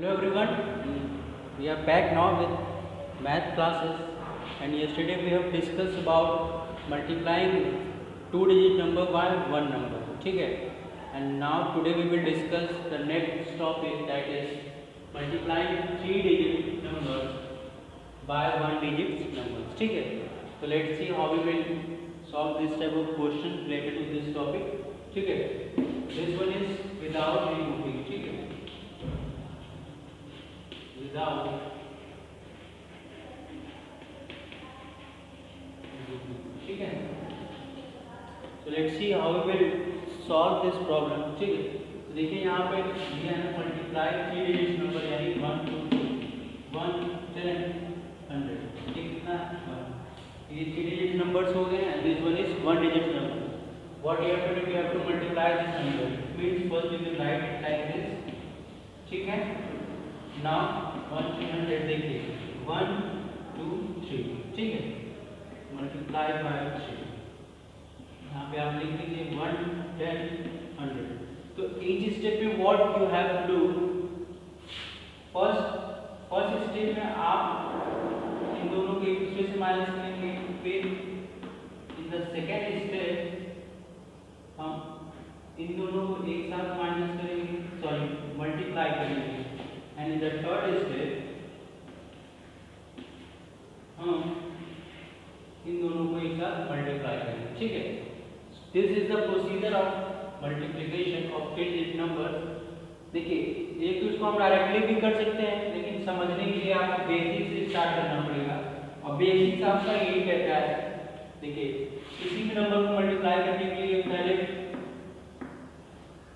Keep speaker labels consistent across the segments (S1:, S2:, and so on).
S1: Hello everyone, we are back now with math classes, and yesterday we have discussed about multiplying two digit number by one number, ठीक है. And now today we will discuss the next topic, that is multiplying three digit numbers by one digit numbers, ठीक है. So let's see how we will solve this type of question related to this topic, ठीक है. This one is without removing, ठीक है, without ठीक है. So let's see how we will solve this problem, ठीक है. तो देखिए यहाँ पे दिया है मल्टीप्लाई थ्री डिजिट नंबर यानी 1 2 1 10 100, ठीक कितना ये थ्री डिजिट नंबर्स हो गए and this one is one digit number. What you have to do, you have to multiply this number. Means first we will write it like this, ठीक है. Now 1 300 देखिए 1 2 3, ठीक है, मल्टीप्लाई बाय 3. यहाँ पे आप लिख लीजिए 1 10 100. तो each स्टेप में what you have to do, first step में आप इन दोनों को एक दूसरे से माइनस करेंगे, फिर इन द सेकेंड स्टेप हम इन दोनों को एक साथ माइनस करेंगे, सॉरी मल्टीप्लाई करेंगे, and in the third step हम इन दोनों को एक साथ मल्टीप्लाई करेंगे, ठीक है. This is the procedure of multiplication of three digit number. देखिए एक तो इसको हम डायरेक्टली भी कर सकते हैं, लेकिन समझने के लिए आपको बेसिक से स्टार्ट करना पड़ेगा. और बेसिक्स आपका यही कहता है, देखिए किसी भी नंबर को मल्टीप्लाई करने के लिए पहले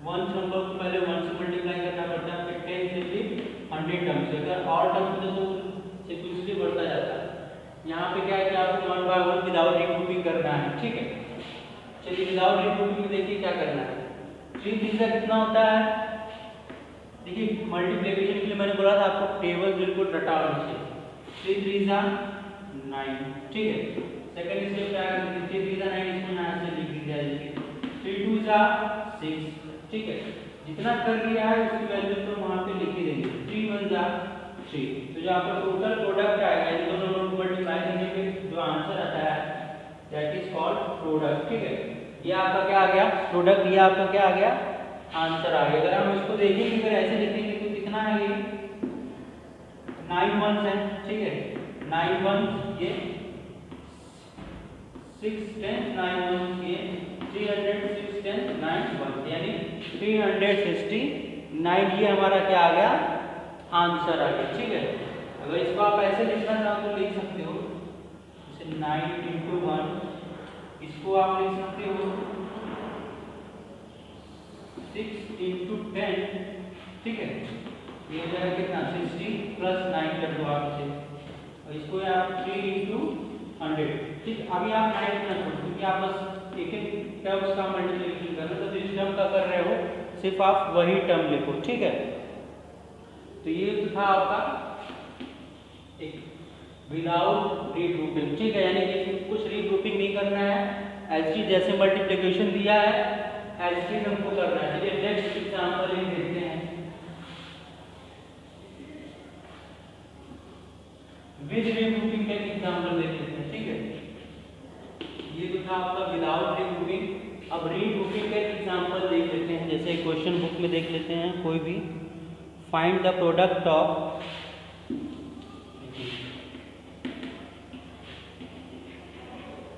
S1: वन नंबर को पहले 1 से मल्टीप्लाई करना पड़ता है, फिर 10 से फिर 100 टर्म से. अगर और टर्म तो सीक्वेंसली बढ़ता जाता है. यहाँ पे क्या है कि आपको 1 बाय 1 विदाउट रिग्रुपिंग करना है, ठीक है. चलिए विदाउट रिग्रुपिंग देखिए क्या करना है. 3 3 का कितना होता है, देखिए मल्टीप्लिकेशन के लिए मैंने बोला था आपको टेबल बिल्कुल रटा होना चाहिए. 3 3 जा 9, ठीक है. सेकंड स्टेप क्या है, 3 3 जा 9, इसको यहाँ से लिख दिया जाएगा. 3 2 जा 6, ठीक है. जितना कर लिया है उसकी वैल्यू तो वहां पे लिख ही देंगे. 3 1 जा 3. तो जो आपका टोटल प्रोडक्ट आएगा इन दोनों नंबर को मल्टीप्लाई करने पे जो आंसर आता है दैट इज कॉल्ड प्रोडक्ट, ठीक है. ये आपका क्या आ गया प्रोडक्ट, ये आपका क्या आ गया आंसर आ गया. अगर हम इसको देखेंगे, अगर ऐसे लिखेंगे तो कितना है, ये 9 1 है, ठीक है. 9 1 ये 6 10 9 1 ये 300 6 10 9 1 यानी 369. ये हमारा क्या आ गया आंसर आ गया, ठीक है. अगर इसको आप ऐसे लिखना चाहो तो लिख सकते हो, जैसे 9 into 1, इसको आप लिख सकते हो 6 into 10, ठीक है. ये हो जाएगा कितना 60 प्लस 9 कर दो आप इसे, और इसको आप 3 into 100, ठीक. अभी आप 9 ना छोड़, क्योंकि आप बस एक एक टर्म्स का मल्टीप्लिकेशन कर रहे हो, तो जिस टर्म का कर रहे हो सिर्फ आप वही टर्म लिखो, ठीक है. तो ये था आपका एक विदाउट रीग्रुपिंग, ठीक है. यानी कि कुछ रीग्रुपिंग नहीं करना है, एचजी जैसे मल्टीप्लिकेशन दिया है एचजी हमको करना है. चलिए नेक्स्ट एग्जांपल ये देखते हैं विद रीग्रुपिंग का एग्जांपल देख लेते हैं, ठीक है. ये तो था आपका विदाउट रीग्रुपिंग. अब रीग्रुपिंग का एग्जांपल देख लेते हैं, जैसे क्वेश्चन बुक में देख लेते हैं कोई भी. Find the product of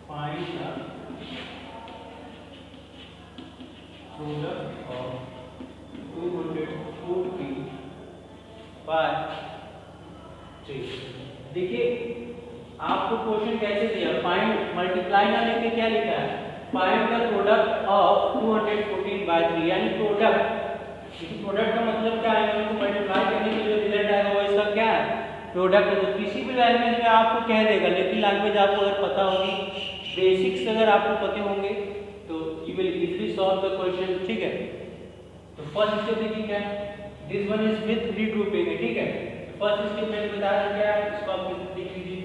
S1: find the product of 240 by 3. देखिए आपको क्वेश्चन कैसे दिया, फाइंड मल्टीप्लाई ना लेके क्या लिखा है, find the product of 214 by 3, यानी प्रोडक्ट. प्रोडक्ट का मतलब क्या है, तो मल्टीप्लाई करने के जो रिजल्ट आएगा वो इसका क्या है प्रोडक्ट है. तो किसी भी लैंग्वेज में आपको कह देगा, लेकिन लैंग्वेज आपको अगर पता होगी, बेसिक्स अगर आपको पते होंगे तो you will easily solve the question, ठीक है. तो फर्स्ट स्टेप देखिए क्या है, this one is with regrouping है, ठीक है. फर्स्ट स्टेप मैंने बताया क्या है, इसको आप लिख लीजिए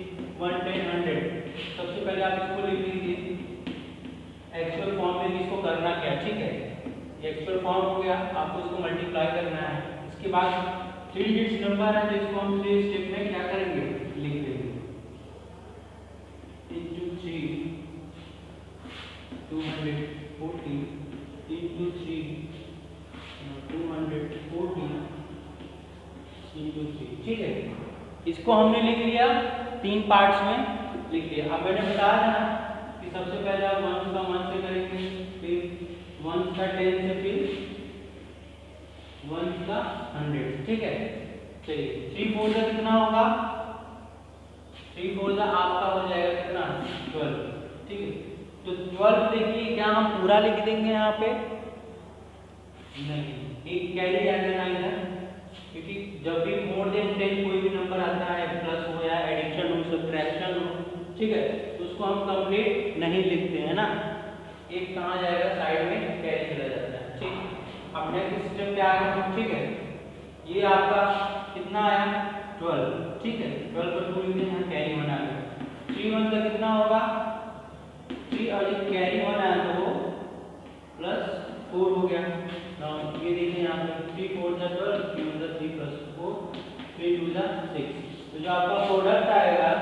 S1: 1 10 100. सबसे पहले आप इसको लिख लीजिए एक्चुअल फॉर्म में, इसको करना क्या, ठीक है. ये एक्चुअल फॉर्म हो गया, आपको इसको मल्टीप्लाई करना है. इसके बाद 3 डिजिट नंबर है तो इसको हम 3 स्टेप में क्या करेंगे, लिख देंगे। इंटू 3 240 इंटू 3 240 इंटू 3, ठीक है। इसको हमने लिख लिया, 3 पार्ट्स में लिख लिया। अब मैंने बताया था ना कि सबसे पहले आप 1 का 1 से करेंगे, फिर 1 का 10 से, फिर 1 का 100, ठीक है। चलिए 3 4 का कितना होगा, 3 4 का आपका हो जाएगा कितना, 12, ठीक है। तो 12 देखिए क्या हम पूरा लिख देंगे यहाँ पे, नहीं, एक कैरी आएगा ना इधर, क्योंकि जब भी मोर देन 10 कोई भी नंबर आता है, प्लस हो या एडिशन हो, सब्ट्रैक्शन हो, ठीक है, तो उसको हम कंप्लीट नहीं लिखते हैं ना, एक कहाँ जाएगा, साइड में कैरी चला जाता है, ठीक। अब नेक्स्ट स्टेप पे आ गए, ठीक है। ये आपका कितना आया, 12, ठीक है। 12 पर 2 लिखते हैं, कैरी 1 आ गया। 3 1 का कितना होगा, 3, और ये कैरी 1 आया तो वो प्लस 4 हो गया। ये देखिए यहाँ पे 3 4 जा 12, 3 1 जा 3 प्लस 4, 3 2 जा 6। तो जो आपका प्रोडक्ट आएगा,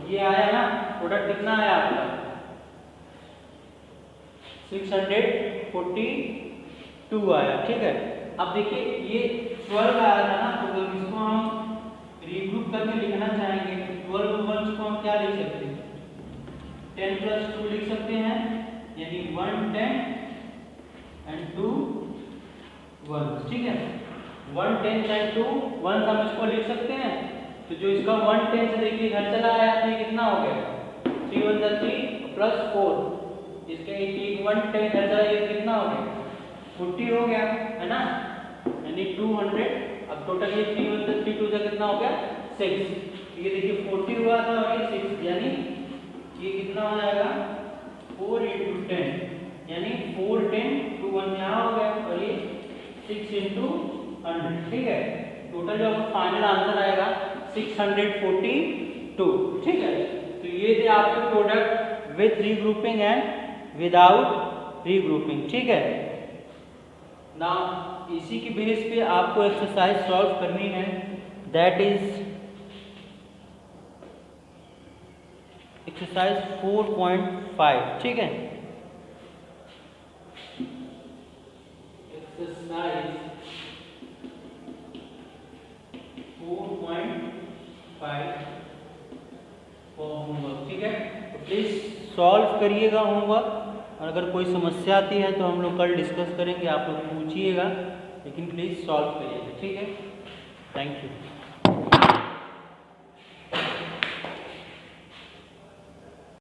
S1: ये आया ना, प्रोडक्ट कितना आया आपका, 642 आया, ठीक है। अब देखिए ये 12 आया था ना, तो इसको हम रीग्रुप करके लिखना चाहेंगे, 12 वंस को हम क्या लिख सकते हैं, 10 प्लस 2 लिख सकते हैं, यानी 1 10 एंड 2 1, ठीक है। 1 10 एंड 2 1 हम इसको लिख सकते हैं। तो जो इसका 1 10 से देखिए घर चला आया, तो ये कितना हो गया, 3 1 जा 3 प्लस 4, इसका 1 10 घर चला, ये कितना हो गया, 40 हो गया, है ना, यानी 200। अब टोटल ये 3 1 जा 3 2 जा कितना हो गया, 6। ये देखिए 40 हुआ था और ये 6, यानी ये कितना हो जाएगा, 4 × 10, यानी 4 10 2 1 यहाँ हो गया, और ये 6 × 100, ठीक है। टोटल जो आपका फाइनल आंसर आएगा 642, ठीक है। तो ये थे आपके product with regrouping and without regrouping, ठीक है ना। इसी की बेस पे आपको एक्सरसाइज सॉल्व करनी है, दैट इज एक्सरसाइज 4.5, ठीक है। एक्सरसाइज 4.5 फॉर होमवर्क, ठीक है। तो प्लीज सॉल्व करिएगा होमवर्क, और अगर कोई समस्या आती है तो हम लोग कल डिस्कस करेंगे, आप लोग पूछिएगा, लेकिन प्लीज सॉल्व करिएगा, ठीक है। Thank you.